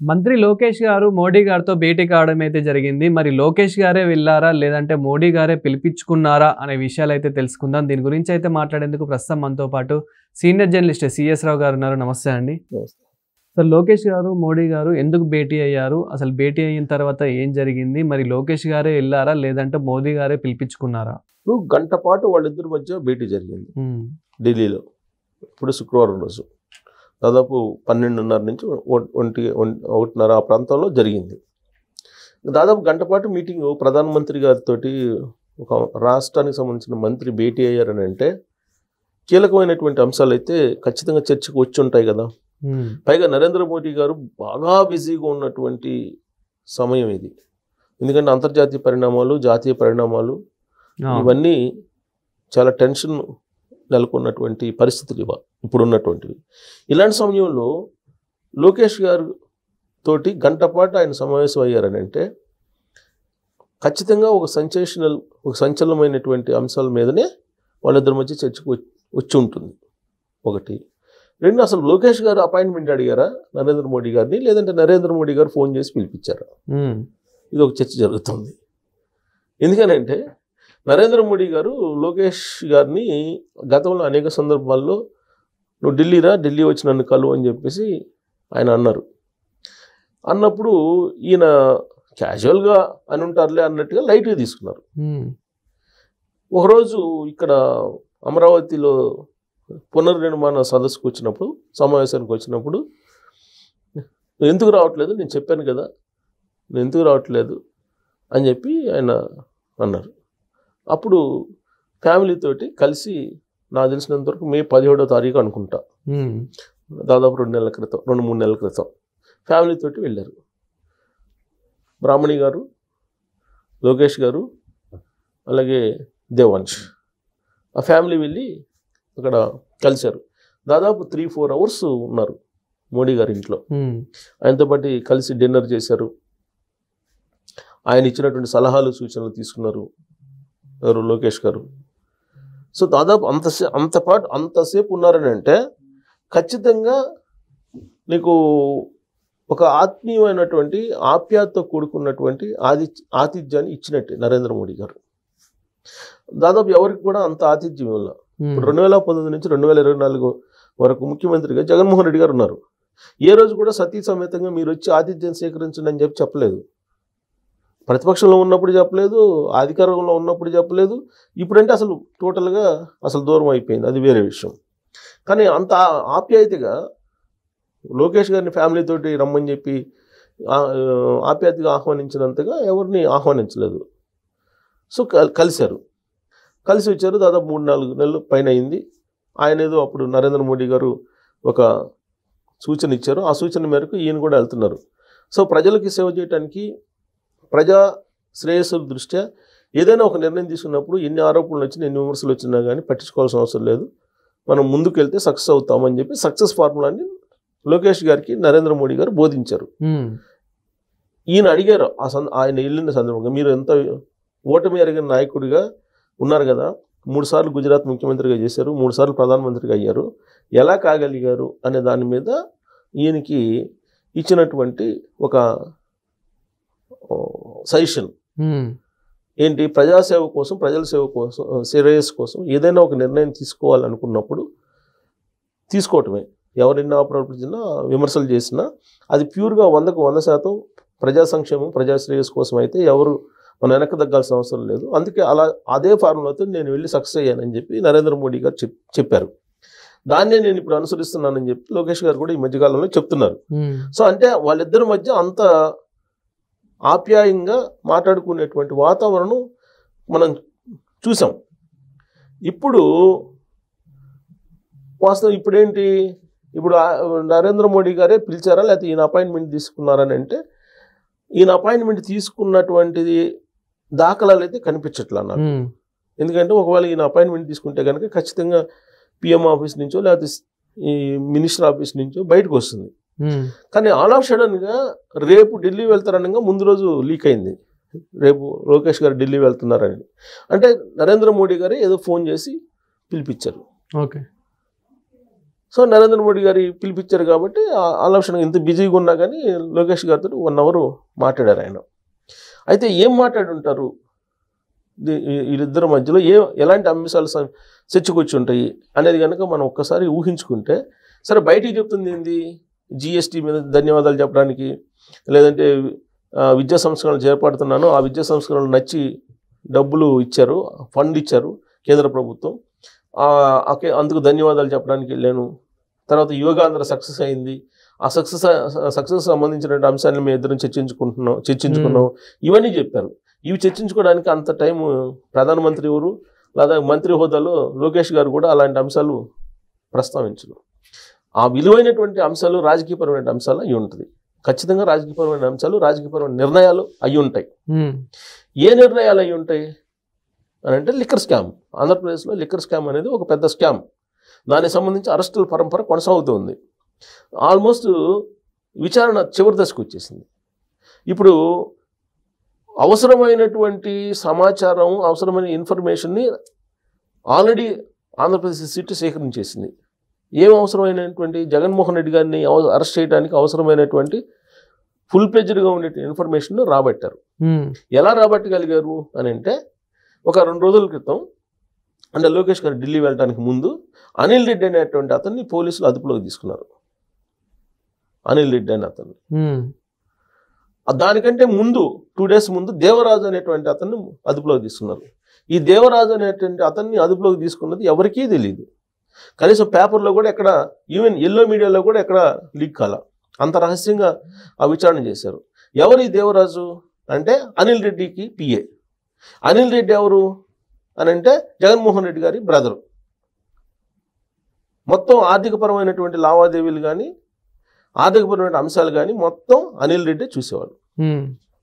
మంత్రి లోకేష్ గారు మోడీ గారితో భేటీ కావడం అయితే జరిగింది. మరి లోకేష్ గారే వెళ్లారా? లేదంటే మోడీ గారే పిలిపించుకున్నారా? అనే విషయాలైతే తెలుసుకుందాం. దీని గురించి అయితే మాట్లాడేందుకు ప్రస్తుతం మనతో పాటు సీనియర్ జర్నలిస్ట్ సిఎస్ రావు గారు ఉన్నారు. నమస్తే అండి. సార్, లోకేష్ గారు మోడీ గారు ఎందుకు భేటీ అయ్యారు? అసలు భేటీ అయిన తర్వాత ఏం జరిగింది? మరి లోకేష్ గారే వెళ్లారా? లేదంటే మోదీ గారే పిలిపించుకున్నారా? ఇప్పుడు గంట పాటు వాళ్ళిద్దరి మధ్య భేటీ జరిగింది ఢిల్లీలో. ఇప్పుడు శుక్రవారం రోజు దాదాపు 12:30 నుంచి 1:30 ఆ ప్రాంతంలో జరిగింది. దాదాపు గంట పాటు మీటింగ్ ప్రధానమంత్రి గారితో ఒక రాష్ట్రానికి సంబంధించిన మంత్రి భేటీ అయ్యారని అంటే కీలకమైనటువంటి అంశాలు అయితే ఖచ్చితంగా చర్చకు వచ్చి ఉంటాయి కదా. పైగా నరేంద్ర మోడీ గారు బాగా బిజీగా ఉన్నటువంటి సమయం ఇది. ఎందుకంటే అంతర్జాతీయ పరిణామాలు, జాతీయ పరిణామాలు ఇవన్నీ చాలా టెన్షన్ నెలకొన్నటువంటి పరిస్థితులు ఇప్పుడు ఉన్నటువంటివి. ఇలాంటి సమయంలో లోకేష్ గారు తోటి గంట పాటు ఆయన సమావేశం అయ్యారని అంటే ఖచ్చితంగా ఒక సంచలనమైనటువంటి అంశాల మీదనే వాళ్ళిద్దరి మధ్య చర్చకు వచ్చి ఉంటుంది. ఒకటి. రెండు, అసలు లోకేష్ గారు అపాయింట్మెంట్ అడిగారా నరేంద్ర మోడీ గారిని, లేదంటే నరేంద్ర మోడీ గారు ఫోన్ చేసి పిలిపించారా? ఇది ఒక చర్చ జరుగుతుంది. ఎందుకనంటే నరేంద్ర మోడీ గారు లోకేష్ గారిని గతంలో అనేక సందర్భాల్లో నువ్వు ఢిల్లీ వచ్చి నన్ను కలువు అని చెప్పేసి ఆయన అన్నారు. అన్నప్పుడు ఈయన క్యాజువల్గా అని ఉంటారులే అన్నట్టుగా లైట్గా తీసుకున్నారు. ఒకరోజు ఇక్కడ అమరావతిలో పునర్నిర్మాణ సదస్సుకు వచ్చినప్పుడు, సమావేశానికి వచ్చినప్పుడు నువ్వు ఎందుకు రావట్లేదు, నేను చెప్పాను కదా నువ్వు ఎందుకు రావట్లేదు అని చెప్పి ఆయన అన్నారు. అప్పుడు ఫ్యామిలీతోటి కలిసి నాకు తెలిసినంత వరకు మే 17వ తారీఖు అనుకుంటా, దాదాపు 2-3 నెలల క్రితం ఫ్యామిలీతోటి వెళ్ళారు. బ్రాహ్మణి గారు, లోకేష్ గారు, అలాగే దేవాంశ్, ఆ ఫ్యామిలీ వెళ్ళి అక్కడ కలిశారు. దాదాపు 3-4 అవర్స్ ఉన్నారు మోడీ గారి ఇంట్లో. ఆయనతో పాటు కలిసి డిన్నర్ చేశారు. ఆయన ఇచ్చినటువంటి సలహాలు సూచనలు తీసుకున్నారు ఎవరు, లోకేష్ గారు. సో దాదాపు అంతసేపు ఉన్నారని అంటే ఖచ్చితంగా నీకు ఒక ఆత్మీయమైనటువంటి ఆప్యాయతతో కూడుకున్నటువంటి ఆతిథ్యాన్ని ఇచ్చినట్టే నరేంద్ర మోడీ గారు. దాదాపు ఎవరికి కూడా అంత ఆతిథ్యం వల్ల 2019 నుంచి 2024 వరకు ముఖ్యమంత్రిగా జగన్మోహన్ రెడ్డి గారు ఉన్నారు. ఏ రోజు కూడా సతీ సమేతంగా మీరు వచ్చి ఆతిథ్యం స్వీకరించండి అని చెప్పలేదు. ప్రతిపక్షంలో ఉన్నప్పుడు చెప్పలేదు, అధికారంలో ఉన్నప్పుడు చెప్పలేదు. ఇప్పుడంటే అసలు టోటల్గా దూరం అయిపోయింది, అది వేరే విషయం. కానీ అంత ఆప్యాయతగా లోకేష్ గారిని ఫ్యామిలీతోటి రమ్మని చెప్పి ఆప్యాయతగా ఆహ్వానించినంతగా ఎవరిని ఆహ్వానించలేదు. సో కలిసి వచ్చారు. దాదాపు 3-4 నెలలు పైన అయింది. ఆయన ఏదో అప్పుడు నరేంద్ర మోడీ గారు ఒక సూచన ఇచ్చారు. ఆ సూచన మేరకు ఈయన కూడా వెళ్తున్నారు. సో ప్రజలకి సేవ చేయడానికి, ప్రజా శ్రేయస్సుల దృష్ట్యా ఏదైనా ఒక నిర్ణయం తీసుకున్నప్పుడు ఎన్ని ఆరోపణలు వచ్చినా, ఎన్ని విమర్శలు వచ్చినా కానీ పట్టించుకోవాల్సిన అవసరం లేదు, మనం ముందుకు వెళ్తే సక్సెస్ అవుతామని చెప్పి సక్సెస్ ఫార్ములాని లోకేష్ గారికి నరేంద్ర మోడీ గారు బోధించారు. ఈయన అడిగారు ఆయన వెళ్ళిన సందర్భంగా, మీరు ఎంత ఓటమి ఎరిగిన నాయకుడిగా ఉన్నారు కదా, 3 సార్లు గుజరాత్ ముఖ్యమంత్రిగా చేశారు, 3 సార్లు ప్రధానమంత్రిగా అయ్యారు, ఎలా కాగలిగారు అనే దాని మీద ఈయనకి ఇచ్చినటువంటి ఒక సజెషన్ ఏంటి, ప్రజాసేవ కోసం, ప్రజల సేవ కోసం, శ్రేయస్సు కోసం ఏదైనా ఒక నిర్ణయం తీసుకోవాలనుకున్నప్పుడు తీసుకోవటమే. ఎవరైనా ఆపరేటించినా, విమర్శలు చేసినా అది ప్యూర్గా 100కు 100% ప్రజా సంక్షేమం, ప్రజా శ్రేయస్సు కోసం అయితే ఎవరు మనం వెనక్కి తగ్గాల్సిన అవసరం లేదు. అందుకే అదే ఫార్ములాతో నేను వెళ్ళి సక్సెస్ అయ్యానని చెప్పి నరేంద్ర మోడీ గారు చెప్పారు. దాన్నే నేను ఇప్పుడు అనుసరిస్తున్నానని చెప్పి లోకేష్ గారు కూడా ఈ మధ్యకాలంలో చెప్తున్నారు. సో అంటే వాళ్ళిద్దరి మధ్య అంత ఆప్యాయంగా మాట్లాడుకునేటువంటి వాతావరణం మనం చూసాం. ఇప్పుడు వాస్తవం ఇప్పుడేంటి, ఇప్పుడు నరేంద్ర మోడీ గారే పిలిచారా లేకపోతే ఈయన అపాయింట్మెంట్ తీసుకున్నారని అంటే, ఈయన అపాయింట్మెంట్ తీసుకున్నటువంటిది దాఖలాలు అయితే కనిపించట్లా నాకు. ఎందుకంటే ఒకవేళ ఈయన అపాయింట్మెంట్ తీసుకుంటే కనుక ఖచ్చితంగా పిఎం ఆఫీస్ నుంచో లేకపోతే ఈ మినిస్టర్ ఆఫీస్ నుంచో బయటకు వస్తుంది. కానీ ఆల్ ఆఫ్ సడన్గా రేపు ఢిల్లీ వెళ్తారనగా ముందు రోజు లీక్ అయింది, రేపు లోకేష్ గారు ఢిల్లీ వెళ్తున్నారని. అంటే నరేంద్ర మోడీ గారే ఏదో ఫోన్ చేసి పిలిపించారు. ఓకే. సో నరేంద్ర మోడీ గారి పిలిపించారు కాబట్టి ఆలోచన ఇంత బిజీగా ఉన్నా కానీ లోకేష్ గారితో 1 అవర్ మాట్లాడారు ఆయన. అయితే ఏం మాట్లాడుంటారు వీళ్ళిద్దరి మధ్యలో, ఎలాంటి అంశాలు చర్చకొచ్చి ఉంటాయి అనేది కనుక మనం ఒక్కసారి ఊహించుకుంటే, సరే బయటికి చెప్తుంది ఏంది, జిఎస్టీ మీద ధన్యవాదాలు చెప్పడానికి, లేదంటే విద్యా సంస్కరణలు చేపడుతున్నాను, ఆ విద్యా సంస్కరణలు నచ్చి డబ్బులు ఇచ్చారు, ఫండ్ ఇచ్చారు కేంద్ర ప్రభుత్వం, అందుకు ధన్యవాదాలు చెప్పడానికి వెళ్ళాను, తర్వాత యోగాంధ్ర సక్సెస్ అయింది, ఆ సక్సెస్ సంబంధించిన అంశాన్ని మేము ఇద్దరం చర్చించుకున్నాం ఇవన్నీ చెప్పారు. ఇవి చర్చించుకోవడానికి అంత టైం ప్రధానమంత్రి ఎవరు లేదా మంత్రి హోదాలో లోకేష్ గారు కూడా అలాంటి అంశాలు ప్రస్తావించరు. ఆ విలువైనటువంటి అంశాలు రాజకీయపరమైన అంశాలు అయి ఉంటుంది. ఖచ్చితంగా రాజకీయపరమైన అంశాలు, రాజకీయపరమైన నిర్ణయాలు అయి ఉంటాయి. ఏ నిర్ణయాలు అయి ఉంటాయి అని అంటే లిక్కర్ స్కామ్. ఆంధ్రప్రదేశ్లో లిక్కర్ స్కామ్ అనేది ఒక పెద్ద స్కామ్. దానికి సంబంధించి అరెస్టుల పరంపర కొనసాగుతుంది. ఆల్మోస్ట్ విచారణ చివరి దశకు వచ్చేసింది. ఇప్పుడు అవసరమైనటువంటి సమాచారం, అవసరమైన ఇన్ఫర్మేషన్ని ఆల్రెడీ ఆంధ్రప్రదేశ్ సిట్ సేకరించేసింది. ఏం అవసరమైనటువంటి జగన్మోహన్ రెడ్డి గారిని అరెస్ట్ చేయడానికి అవసరమైనటువంటి ఫుల్ ప్లెడ్జ్డ్గా ఉండే ఇన్ఫర్మేషన్ రాబట్టారు. ఎలా రాబట్టగలిగారు అని అంటే, ఒక 2 రోజుల క్రితం అంటే లోకేష్ గారు ఢిల్లీ వెళ్ళడానికి ముందు అనిల్ రెడ్డి అనేటువంటి అతన్ని పోలీసులు అదుపులోకి తీసుకున్నారు. అనిల్ రెడ్డి అనే అతన్ని. దానికంటే ముందు 2 డేస్ ముందు దేవరాజు అనేటువంటి అతన్ని అదుపులోకి తీసుకున్నారు. ఈ దేవరాజు అనేటువంటి అతన్ని అదుపులోకి తీసుకున్నది ఎవరికీ తెలియదు. కనీసం పేపర్లో కూడా ఎక్కడ, ఈవెన్ ఎల్లో మీడియాలో కూడా ఎక్కడ లీక్ కాల. అంత రహస్యంగా ఆ విచారణ చేశారు. ఎవరు ఈ దేవరాజు అంటే అనిల్ రెడ్డికి పిఏ. అనిల్ రెడ్డి ఎవరు అని అంటే జగన్మోహన్ రెడ్డి గారి బ్రదరు. మొత్తం ఆర్థికపరమైనటువంటి లావాదేవీలు కానీ, ఆర్థికపరమైన అంశాలు కానీ మొత్తం అనిల్ రెడ్డి చూసేవాడు.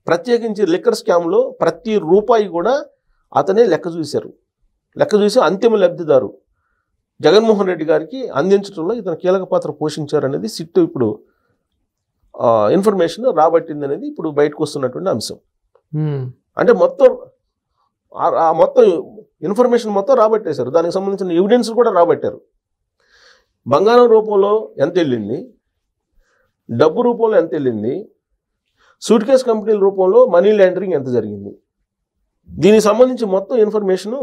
ప్రత్యేకించి లిక్కర్ స్కామ్లో ప్రతి రూపాయి కూడా అతనే లెక్క చూశారు. లెక్క చూసి అంతిమ లబ్ధిదారు జగన్మోహన్ రెడ్డి గారికి అందించడంలో ఇతను కీలక పాత్ర పోషించారు అనేది సిట్ ఇప్పుడు ఇన్ఫర్మేషన్ రాబట్టింది అనేది ఇప్పుడు బయటకు వస్తున్నటువంటి అంశం. అంటే మొత్తం ఇన్ఫర్మేషన్ మొత్తం రాబట్టేశారు. దానికి సంబంధించిన ఎవిడెన్స్ కూడా రాబట్టారు. బంగారం రూపంలో ఎంత వెళ్ళింది, డబ్బు రూపంలో ఎంత వెళ్ళింది, సూట్ కేస్ కంపెనీల రూపంలో మనీ లాండరింగ్ ఎంత జరిగింది, దీనికి సంబంధించి మొత్తం ఇన్ఫర్మేషను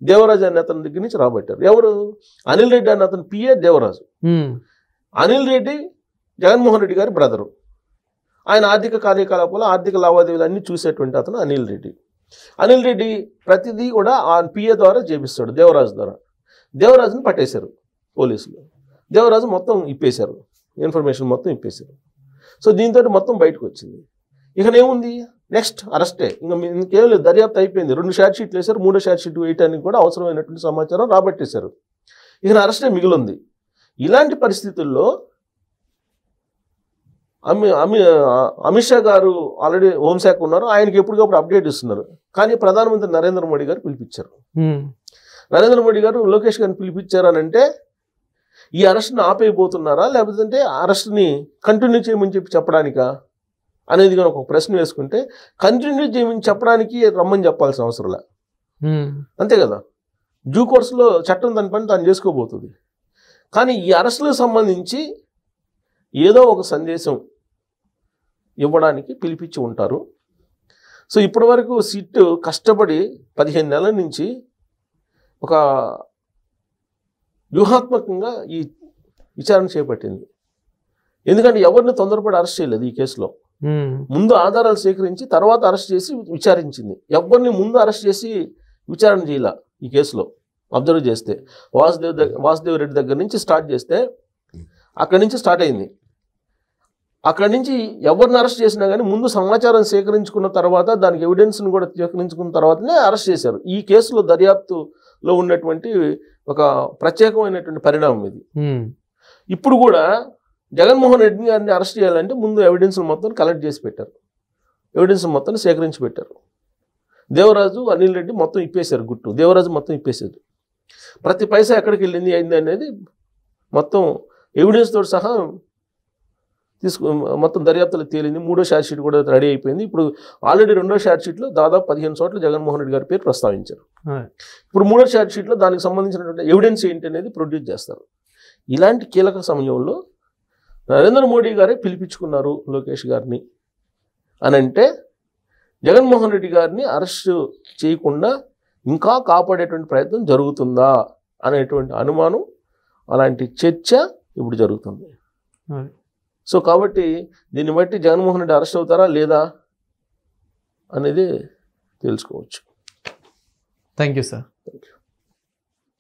దేవరాజు అనే అతని దగ్గర నుంచి రాబట్టారు. ఎవరు? అనిల్ రెడ్డి అనే అతని పిఏ దేవరాజు. అనిల్ రెడ్డి జగన్మోహన్ రెడ్డి గారి బ్రదరు. ఆయన ఆర్థిక కార్యకలాపాలు, ఆర్థిక లావాదేవీలు అన్నీ చూసేటువంటి అతను అనిల్ రెడ్డి. అనిల్ రెడ్డి ప్రతిదీ కూడా ఆ పిఏ ద్వారా చేపిస్తాడు, దేవరాజు ద్వారా. దేవరాజుని పట్టేశారు పోలీసులు. దేవరాజు మొత్తం ఇప్పేశారు, ఇన్ఫర్మేషన్ మొత్తం ఇప్పేశారు. సో దీంతో మొత్తం బయటకు వచ్చింది. ఇకనేముంది, నెక్స్ట్ అరెస్టే. ఇంకేం లేదు, దర్యాప్తు అయిపోయింది. 2 షార్ట్ షీట్లు వేశారు, 3వ షార్ట్ షీట్ వేయడానికి కూడా అవసరమైనటువంటి సమాచారం రాబట్టేశారు. ఇక అరెస్టే మిగిలింది. ఇలాంటి పరిస్థితుల్లో అమిత్ షా గారు ఆల్రెడీ హోంశాఖ ఉన్నారు, ఆయనకి ఎప్పటికప్పుడు అప్డేట్ ఇస్తున్నారు. కానీ ప్రధానమంత్రి నరేంద్ర మోడీ గారు పిలిపించారు. నరేంద్ర మోడీ గారు లోకేష్ గారిని పిలిపించారు అని అంటే ఈ అరెస్ట్ని ఆపేయబోతున్నారా, లేకపోతే అరెస్ట్ని కంటిన్యూ చేయమని చెప్పడానికా అనేది కానీ ఒక ప్రశ్న వేసుకుంటే, కంటిన్యూ చేయమని చెప్పడానికి రమ్మని చెప్పాల్సిన అవసరంలే, అంతే కదా. డ్యూ కోర్సులో చట్టం దాని పని తాను చేసుకోబోతుంది. కానీ ఈ అరెస్టులకు సంబంధించి ఏదో ఒక సందేశం ఇవ్వడానికి పిలిపించి ఉంటారు. సో ఇప్పటి వరకు సిట్ కష్టపడి 15 నెలల నుంచి ఒక వ్యూహాత్మకంగా ఈ విచారణ చేపట్టింది. ఎందుకంటే ఎవరిని తొందరపడి అరెస్ట్ చేయలేదు ఈ కేసులో. ముందు ఆధారాలు సేకరించి తర్వాత అరెస్ట్ చేసి విచారించింది. ఎవరిని ముందు అరెస్ట్ చేసి విచారణ చేయాల ఈ కేసులో. అబ్జర్వ్ చేస్తే వాసుదేవ్ రెడ్డి దగ్గర నుంచి స్టార్ట్ చేస్తే అక్కడి నుంచి స్టార్ట్ అయింది. అక్కడి నుంచి ఎవరిని అరెస్ట్ చేసినా కానీ ముందు సమాచారం సేకరించుకున్న తర్వాత, దానికి ఎవిడెన్స్ని కూడా సేకరించుకున్న తర్వాతనే అరెస్ట్ చేశారు. ఈ కేసులో దర్యాప్తులో ఉన్నటువంటి ఒక ప్రత్యేకమైనటువంటి పరిణామం ఇది. ఇప్పుడు కూడా జగన్మోహన్ రెడ్డి గారిని అరెస్ట్ చేయాలంటే ముందు ఎవిడెన్స్ మొత్తం కలెక్ట్ చేసి పెట్టారు, ఎవిడెన్స్ మొత్తం సేకరించి పెట్టారు. దేవరాజు, అనిల్ రెడ్డి మొత్తం ఇప్పేశారు గుట్టు. దేవరాజు మొత్తం ఇప్పేశారు. ప్రతి పైసా ఎక్కడికి వెళ్ళింది అయింది అనేది మొత్తం ఎవిడెన్స్ తోటి సహా మొత్తం దర్యాప్తులో తేలింది. 3వ షార్ట్ షీట్ కూడా రెడీ అయిపోయింది. ఇప్పుడు ఆల్రెడీ 2వ షార్ట్ షీట్లో దాదాపు 15 చోట్ల జగన్మోహన్ రెడ్డి గారి పేరు ప్రస్తావించారు. ఇప్పుడు 3వ షార్ట్ షీట్లో దానికి సంబంధించినటువంటి ఎవిడెన్స్ ఏంటి అనేది ప్రొడ్యూస్ చేస్తారు. ఇలాంటి కీలక సమయంలో నరేంద్ర మోడీ గారే పిలిపించుకున్నారు లోకేష్ గారిని అని అంటే జగన్మోహన్ రెడ్డి గారిని అరెస్ట్ చేయకుండా ఇంకా కాపాడేటువంటి ప్రయత్నం జరుగుతుందా అనేటువంటి అనుమానం, అలాంటి చర్చ ఇప్పుడు జరుగుతుంది. సో కాబట్టి దీన్ని బట్టి జగన్మోహన్ రెడ్డి అరెస్ట్ అవుతారా లేదా అనేది తెలుసుకోవచ్చు. Thank you sir. Thank you.